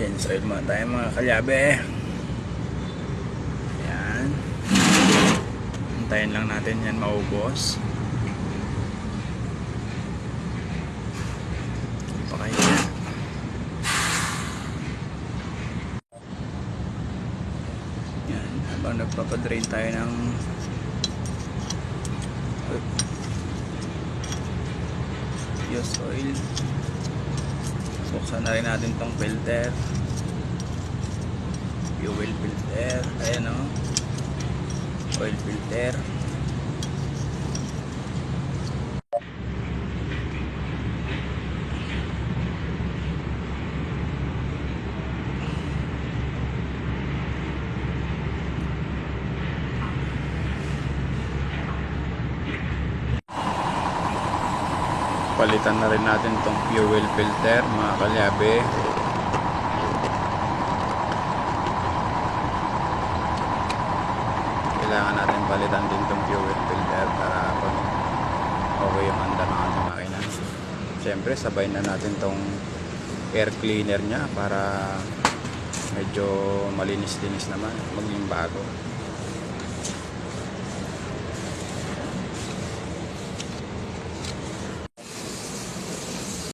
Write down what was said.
Change oil muna tayo mga kalyabe. Yan. Hintayin lang natin yan maubos. Okay na. Yan. Habang nagpapadrain tayo ng use oil. Buksan na rin natin tong filter. Fuel filter. Ayan o. Oil filter. Palitan na rin natin tong fuel filter mga kalyabe. Kailangan natin palitan din tong fuel filter para okay yung anda ng ating makina. Siyempre sabay na natin tong air cleaner nya para medyo malinis-linis naman, maging bago.